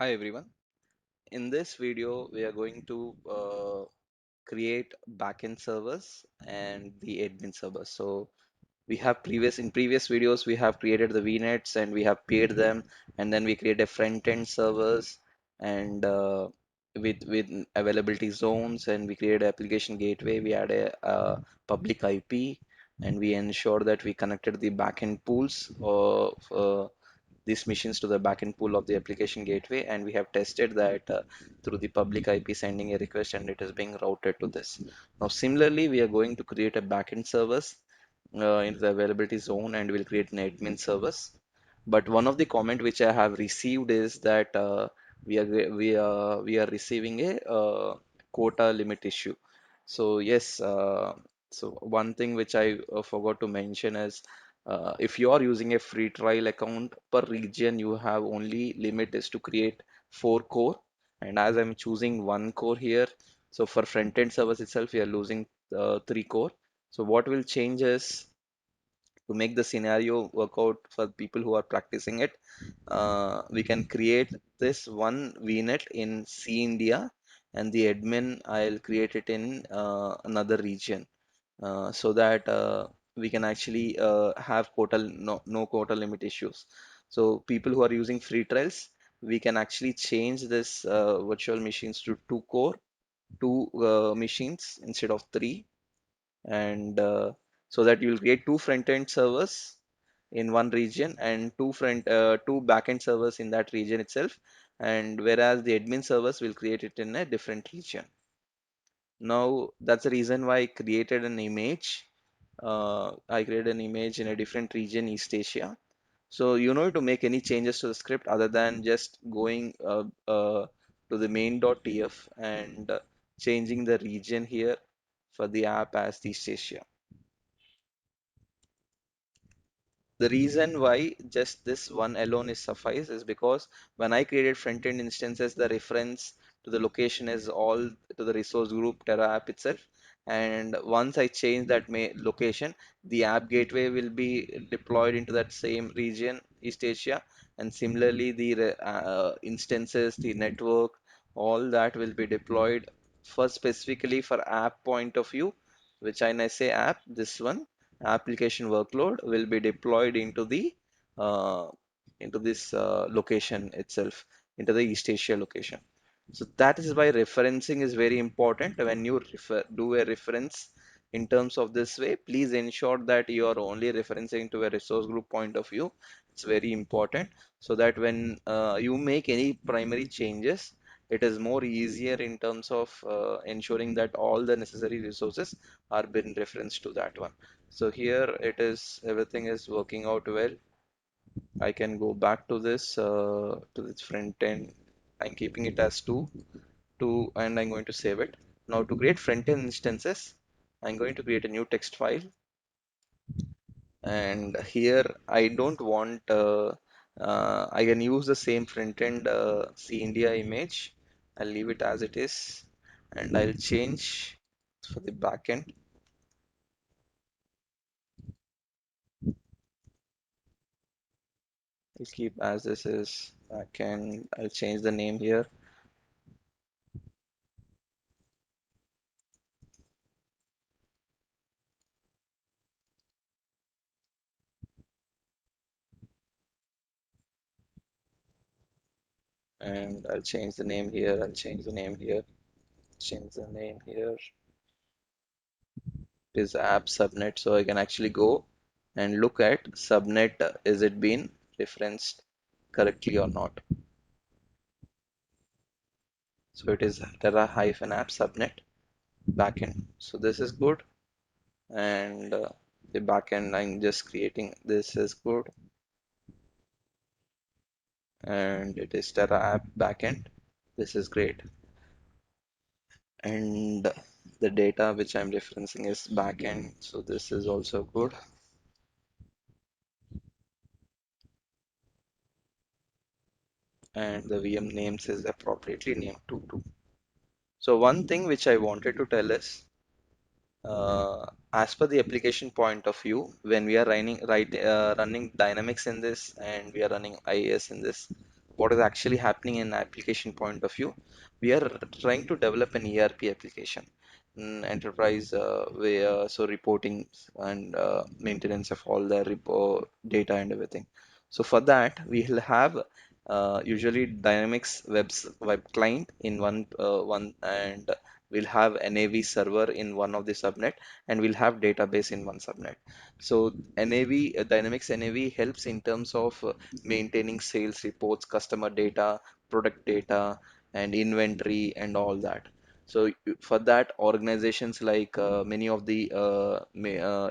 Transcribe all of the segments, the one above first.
Hi everyone. In this video, we are going to create backend servers and the admin servers. So we have previous videos we have created the VNets and we have paired them, and then we create a front end servers and with availability zones, and we create an application gateway. We add a public IP, and we ensure that we connected the backend pools of these machines to the backend pool of the application gateway, and we have tested that through the public IP sending a request, and it is being routed to this. Now similarly, we are going to create a backend service into the availability zone, and we'll create an admin service. But one of the comment which I have received is that we are receiving a quota limit issue. So yes, so one thing which I forgot to mention is if you are using a free trial account per region, you have only limit is to create 4 core. And as I'm choosing 1 core here, so for front end service itself, we are losing 3 core. So what will change is to make the scenario work out for people who are practicing it. We can create this one VNet in C India, and the admin I'll create it in another region so that we can actually have quota no quota limit issues. So people who are using free trials, we can actually change this virtual machines to 2 core, two machines instead of three, and so that you will create two front-end servers in one region and two back-end servers in that region itself, and whereas the admin servers will create it in a different region. Now that's the reason why I created an image in a different region, East Asia. So you know, to make any changes to the script other than just going to the main.tf and changing the region here for the app as East Asia. The reason why just this one alone is suffice is because when I created front-end instances, the reference to the location is all to the resource group Terra app itself. And once I change that location, the app gateway will be deployed into that same region, East Asia. And similarly, the instances, the network, all that will be deployed for specifically for app point of view, which I say app, this one application workload will be deployed uh, into this location itself, into the East Asia location. So that is why referencing is very important. When you do a reference in terms of this way, please ensure that you are only referencing to a resource group point of view. It's very important so that when you make any primary changes, it is more easier in terms of ensuring that all the necessary resources are been referenced to that one. So here it is, everything is working out well. I can go back to this front end. I'm keeping it as two, and I'm going to save it. Now to create front end instances, I'm going to create a new text file, and here I don't want I can use the same front end C India image. I'll leave it as it is, and I'll change for the backend. I'll keep as this is backend. I'll change the name here, and I'll change the name here. I'll change the name here. Change the name here. It is app subnet, so I can actually go and look at subnet. Is it been referenced correctly or not? So it is Terra hyphen app subnet backend. So this is good, and the backend I'm just creating. This is good, and it is Terra app backend. This is great, and the data which I'm referencing is backend. So this is also good, and the VM names is appropriately named too. So one thing which I wanted to tell is, as per the application point of view, when we are running dynamics in this and we are running IAS in this, what is actually happening in application point of view. We are trying to develop an ERP application, enterprise where so reporting and maintenance of all the repo data and everything. So for that, we will have usually Dynamics web client in one, and we'll have NAV server in one of the subnet, and we'll have database in one subnet. So NAV, Dynamics NAV helps in terms of maintaining sales reports, customer data, product data, and inventory and all that. So for that, organizations like many of the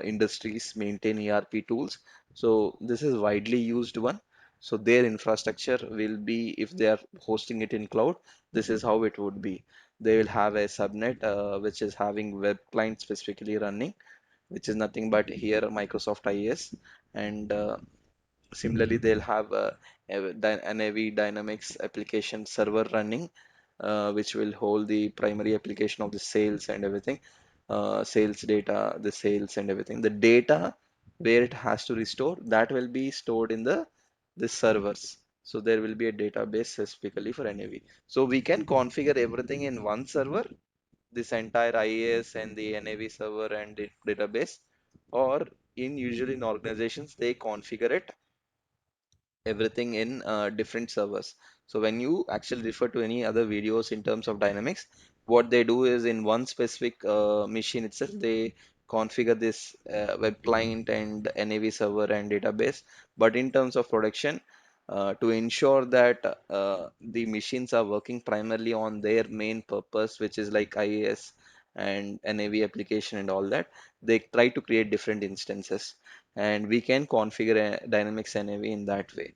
industries maintain ERP tools. So this is widely used one. So their infrastructure will be, if they are hosting it in cloud, this is how it would be. They will have a subnet which is having web client specifically running, which is nothing but here Microsoft IaaS, and similarly they'll have NAV Dynamics application server running, which will hold the primary application of the sales and everything, sales data, the sales and everything. The data where it has to restore, that will be stored in the servers. So there will be a database specifically for NAV. So we can configure everything in one server, this entire IaaS and the NAV server and the database, or in usually in organizations they configure it everything in different servers. So when you actually refer to any other videos in terms of Dynamics, what they do is in one specific machine itself, they configure this web client and NAV server and database. But in terms of production, to ensure that the machines are working primarily on their main purpose, which is like IaaS and NAV application and all that, they try to create different instances, and we can configure a Dynamics NAV in that way.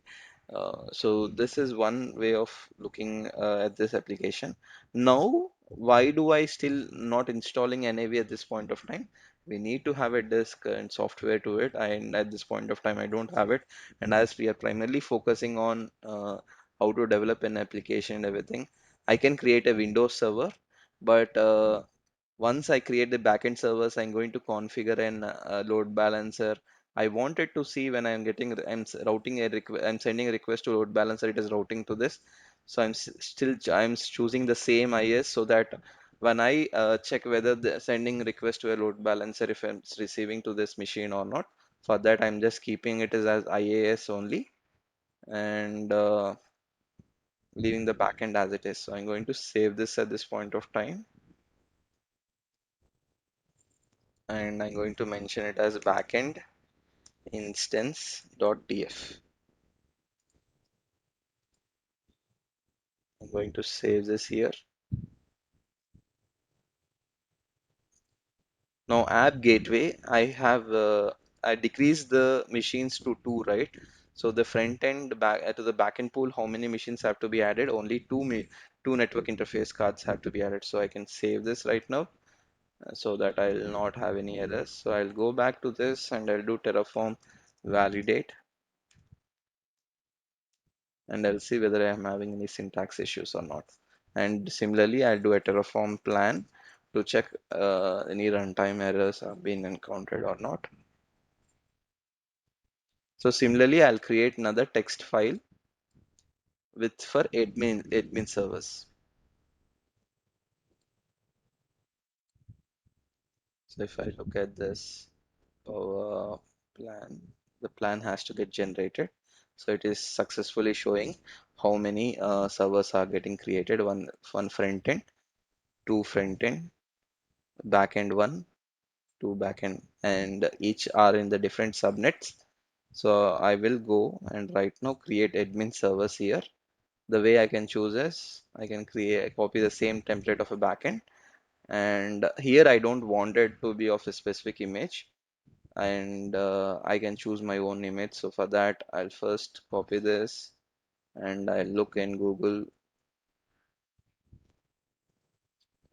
So this is one way of looking at this application. Now, why do I still not installing NAV at this point of time? We need to have a disk and software to it, and at this point of time, I don't have it. And as we are primarily focusing on how to develop an application and everything, I can create a Windows server, but once I create the backend servers, I'm going to configure an load balancer. I wanted to see when I'm getting, routing a request, I'm sending a request to load balancer, it is routing to this. So I'm choosing the same IS so that when I check whether the sending request to a load balancer, if I'm receiving to this machine or not, for that I'm just keeping it as IAS only, and leaving the backend as it is. So I'm going to save this at this point of time, and I'm going to mention it as backend instance.df. I'm going to save this here. Now app gateway, I decreased the machines to two, right? So the front end back to the backend pool, how many machines have to be added? Only two network interface cards have to be added. So I can save this right now so that I'll not have any errors. So I'll go back to this and I'll do Terraform validate, and I'll see whether I'm having any syntax issues or not. And similarly, I'll do a Terraform plan to check any runtime errors have been encountered or not. So similarly, I'll create another text file with for admin servers. So if I look at this plan, the plan has to get generated. So it is successfully showing how many servers are getting created. One front end, two front end, back end one, two backend, and each are in the different subnets. So I will go and right now create admin servers here. The way I can choose is I can create copy the same template of a backend, and here I don't want it to be of a specific image, and I can choose my own image. So for that I'll first copy this and I'll look in Google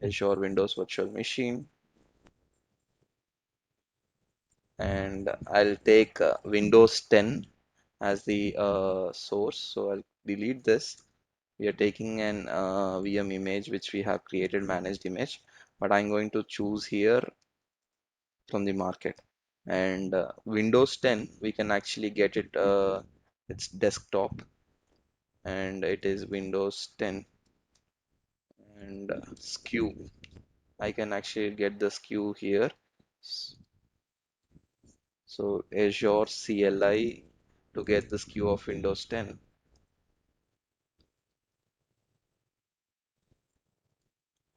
Azure Windows Virtual Machine, and I'll take Windows 10 as the source. So I'll delete this. We are taking an VM image which we have created, managed image, but I'm going to choose here from the market. And Windows 10, we can actually get it its desktop. and it is Windows 10 and SKU. I can actually get the SKU here. So Azure CLI to get the SKU of Windows 10.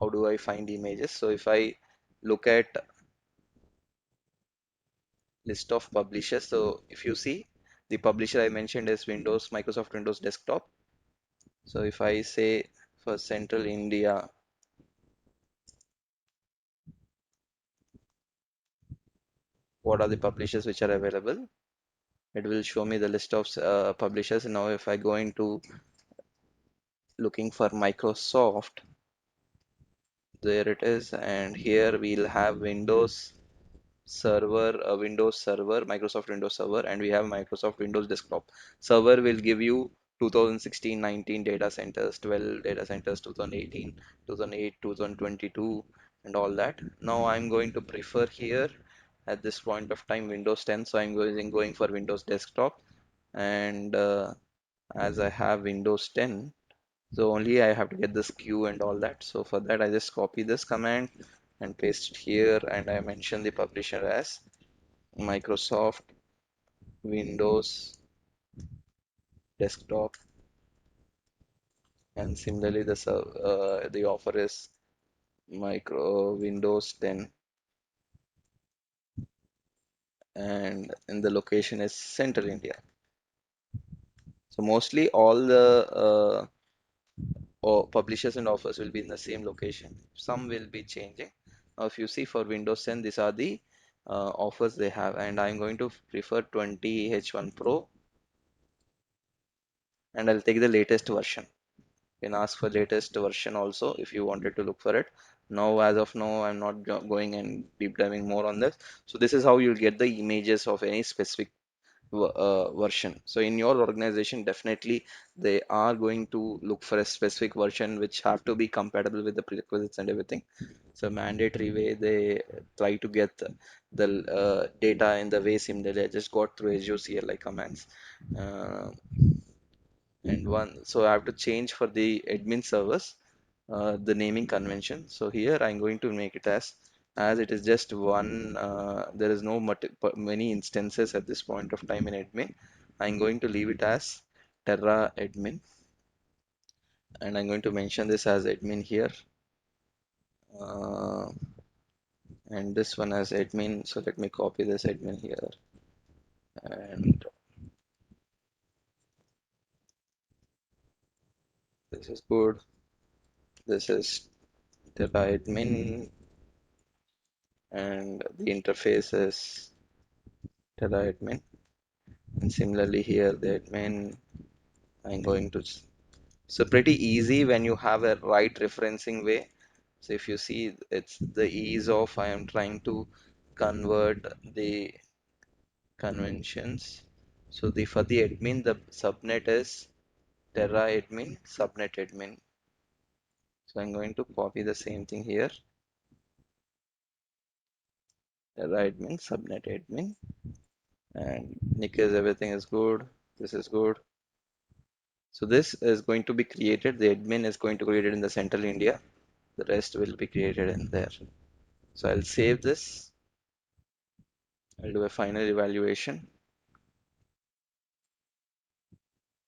How do I find images? So if I look at list of publishers, so if you see the publisher I mentioned is Windows, Microsoft Windows Desktop. So if I say for Central India, what are the publishers which are available? It will show me the list of publishers. Now if I go into looking for Microsoft, there it is, and here we'll have Windows Server, Microsoft Windows Server, and we have Microsoft Windows Desktop. Server will give you 2016-19 data centers, 12 data centers, 2018, 2008, 2022, and all that. Now I'm going to prefer here at this point of time Windows 10, so I'm going for Windows Desktop, and as I have Windows 10, so only I have to get this queue and all that. So for that I just copy this command and paste it here, and I mention the publisher as Microsoft Windows Desktop, and similarly the offer is Micro Windows 10, and the location is Central India. So mostly all the publishers and offers will be in the same location. Some will be changing. Now, if you see for Windows 10, these are the offers they have, and I'm going to prefer 20H1 Pro, and I'll take the latest version. You can ask for latest version also if you wanted to look for it. Now, as of now, I'm not going and deep diving more on this. So this is how you'll get the images of any specific version. So in your organization, definitely they are going to look for a specific version which have to be compatible with the prerequisites and everything. So mandatory way they try to get the data in the way similarly. I just got through Azure CLI commands. Uh, and one, so I have to change for the admin servers the naming convention. So here I'm going to make it as it is just one, there is no many instances at this point of time in admin. I'm going to leave it as Terra admin, and I'm going to mention this as admin here, uh, and this one as admin. So let me copy this admin here, and this is good. This is Terra admin, and the interface is Terra admin, and similarly here the admin. I'm going to So pretty easy when you have a right referencing way. So if you see, it's the ease of I am trying to convert the conventions. So the for the admin, the subnet is Terra admin, subnet admin. So I'm going to copy the same thing here. Terra admin, subnet admin, and Nick's everything is good. This is good. So this is going to be created. The admin is going to be created in the central India. The rest will be created in there. So I'll save this. I'll do a final evaluation,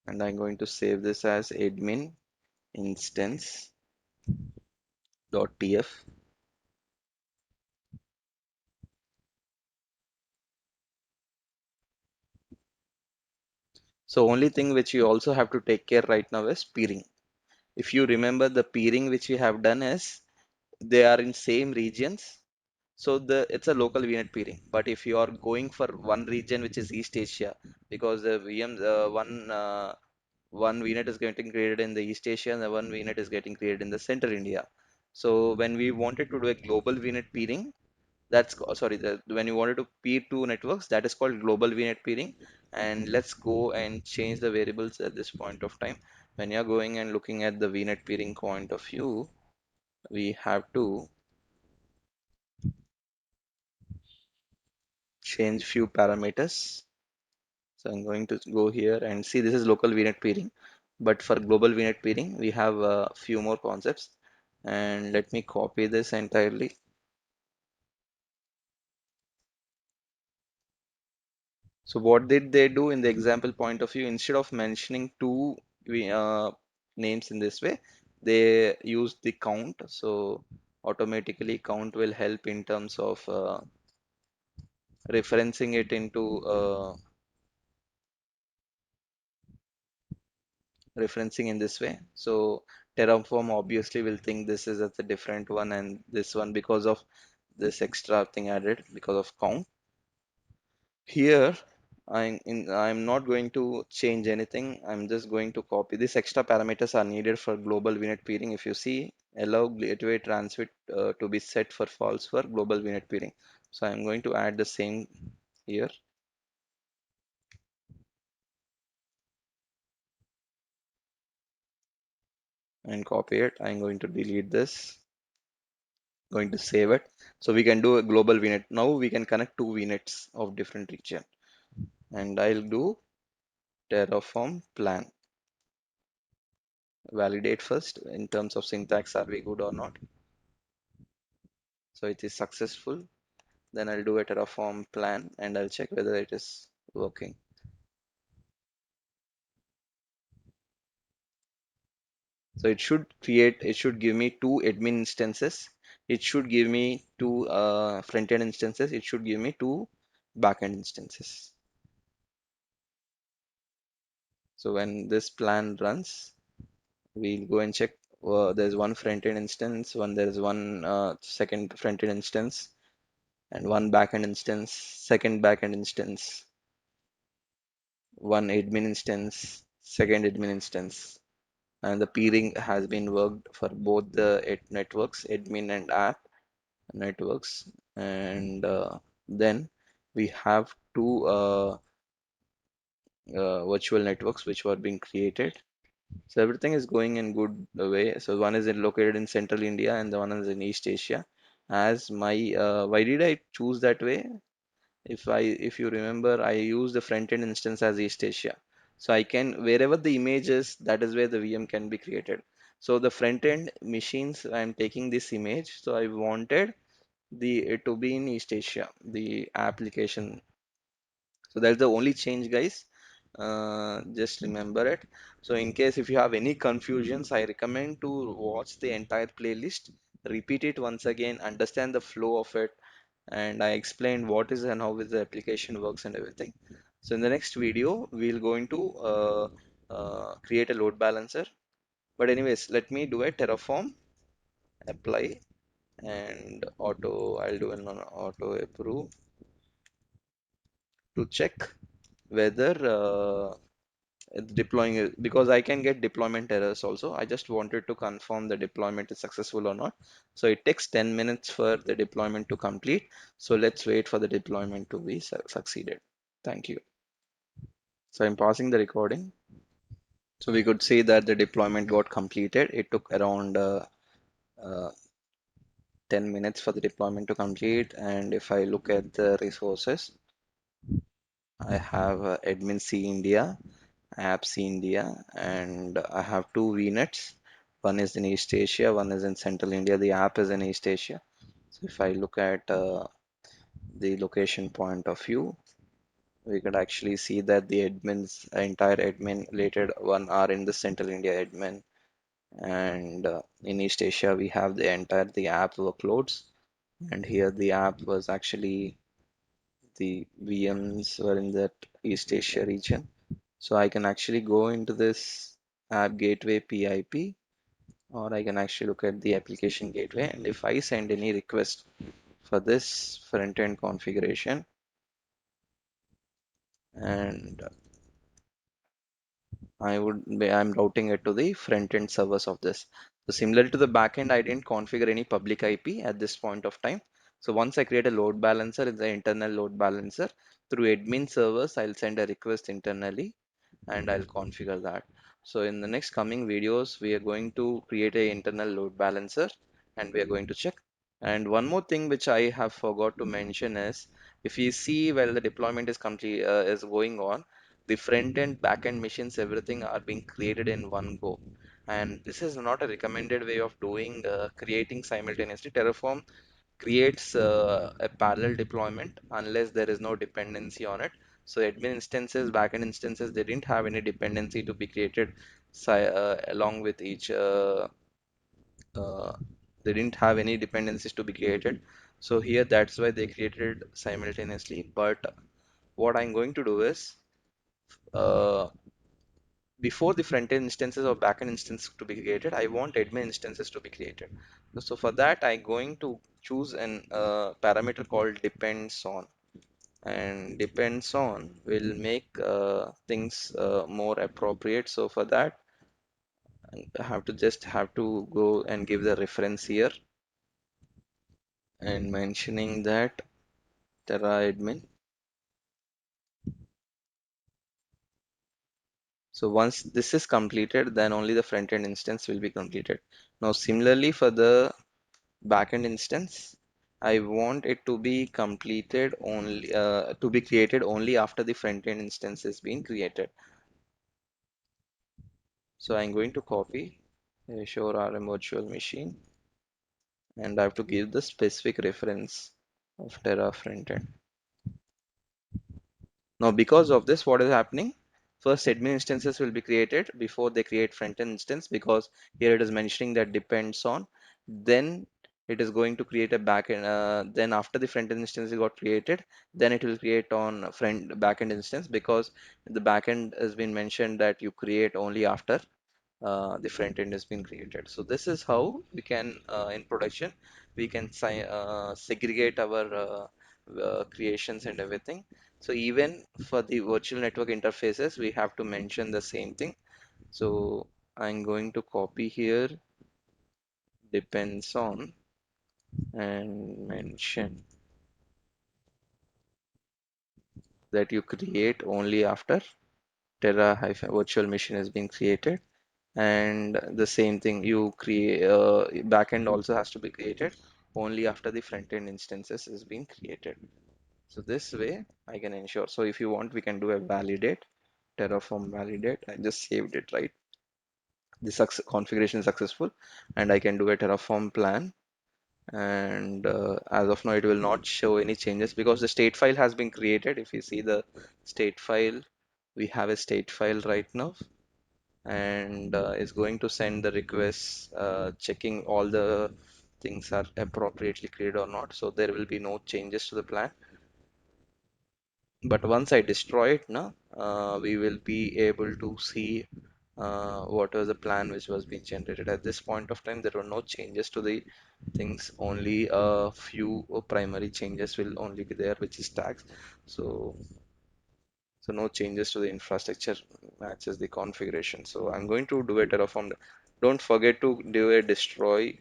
and I'm going to save this as admin instance.tf. So only thing which you also have to take care right now is peering. If you remember, the peering which we have done is they are in same regions. So it's a local VNet peering. But if you are going for one region which is East Asia, because the one VNet is getting created in the East Asia and the one VNet is getting created in the Central India. So when we wanted to do a global VNet peering, sorry, when you wanted to peer two networks, that is called global VNet peering. And let's go and change the variables at this point of time. When you're going and looking at the VNet peering point of view, we have to change few parameters. So I'm going to go here and see this is local VNet peering. But for global VNet peering, we have a few more concepts. And let me copy this entirely. So what did they do in the example point of view? Instead of mentioning two names in this way, they used the count. So automatically count will help in terms of referencing it into referencing in this way. So Terraform obviously will think this is a different one and this one because of this extra thing added because of count. Here, I'm not going to change anything. I'm just going to copy. These extra parameters are needed for global VNet peering. If you see, allow gateway transmit to be set for false for global VNet peering. So I'm going to add the same here and copy it. I'm going to delete this, going to save it. So we can do a global VNet. Now we can connect two VNets of different region. And I'll do Terraform plan. Validate first in terms of syntax, are we good or not? So it is successful. Then I'll do a Terraform plan and I'll check whether it is working. So it should give me two admin instances. It should give me two front-end instances. It should give me two backend instances. So when this plan runs, we'll go and check. There's one front-end instance, there's one second front-end instance, and one backend instance, second backend instance, one admin instance, second admin instance. And the peering has been worked for both the networks, admin and app networks. And then we have two virtual networks which were being created. So everything is going in good way. So one is located in Central India and the one is in East Asia. As my why did I choose that way? If you remember, I use the front end instance as East Asia. So I can wherever the image is, that is where the VM can be created. So the front end machines, I'm taking this image. So I wanted the it to be in East Asia, the application. So that's the only change, guys. Just remember it. So in case if you have any confusions, I recommend to watch the entire playlist, repeat it once again, understand the flow of it, and I explained what is and how is the application works and everything. So in the next video, we'll going to create a load balancer. But anyways, let me do a Terraform apply and auto. I'll do an auto approve to check whether deploying it because I can get deployment errors also. I just wanted to confirm the deployment is successful or not. So it takes 10 minutes for the deployment to complete. So let's wait for the deployment to be succeeded. Thank you. So I'm pausing the recording. So we could see that the deployment got completed. It took around uh, 10 minutes for the deployment to complete. And if I look at the resources, I have admin C India, apps India, and I have two VNets. One is in East Asia, one is in Central India. The app is in East Asia. So if I look at the location point of view, we could actually see that the admins, entire admin related one are in the Central India admin, and in East Asia we have the app workloads, and here the app was actually the VMs were in that East Asia region. So I can actually go into this app gateway PIP, or I can actually look at the application gateway. And if I send any request for this front end configuration, and I'm routing it to the front end servers of this. So similar to the backend, I didn't configure any public IP at this point of time. So once I create a load balancer in the internal load balancer through admin servers, I'll send a request internally and I'll configure that. So in the next coming videos, we are going to create a internal load balancer and we are going to check. And one more thing which I have forgot to mention is if you see while the deployment is complete is going on, The front end, back end machines, everything are being created in one go. And this is not a recommended way of doing creating simultaneously. Terraform creates a parallel deployment unless there is no dependency on it. So admin instances, backend instances, they didn't have any dependency to be created along with each. Uh, they didn't have any dependencies to be created. So here that's why they created simultaneously. But what I'm going to do is uh, before the front-end instances or back-end instances to be created, I want admin instances to be created. So for that, I'm going to choose an parameter called depends on, and depends on will make things more appropriate. So for that, I have to go and give the reference here and mentioning that Terra admin. So once this is completed, then only the front-end instance will be completed. Now similarly for the backend instance, I want it to be completed only to be created only after the front end instance has been created. So I'm going to copy Azure RM virtual machine, and I have to give the specific reference of Terra frontend. Now, because of this, what is happening? First, admin instances will be created before they create front-end instance, because here it is mentioning that depends on. Then it is going to create a backend. Then after the front-end instance got created, then it will create on front backend instance, because the backend has been mentioned that you create only after the front end has been created. So this is how we can in production we can segregate our creations and everything. So even for the virtual network interfaces, we have to mention the same thing. So I'm going to copy here depends on and mention that you create only after Terra hyphen virtual machine has been created. And the same thing, you create backend also has to be created only after the front end instances is being created. So this way I can ensure. So if you want, we can do a validate, Terraform validate. I just saved it, right? The configuration is successful, and I can do a Terraform plan. And as of now, it will not show any changes because the state file has been created. If you see the state file, we have a state file right now, and is going to send the request checking all the things are appropriately created or not. So there will be no changes to the plan. But once I destroy it now, we will be able to see what was the plan which was being generated. At this point of time, there were no changes to the things, only a few primary changes will only be there, which is tags. So so no changes to the infrastructure, matches the configuration. So I'm going to do a Terraform. Don't forget to do a destroy,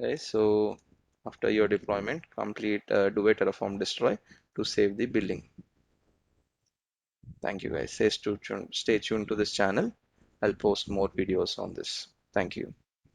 guys. So after your deployment, complete do a Terraform destroy to save the building. Thank you, guys. Stay tuned to this channel. I'll post more videos on this. Thank you.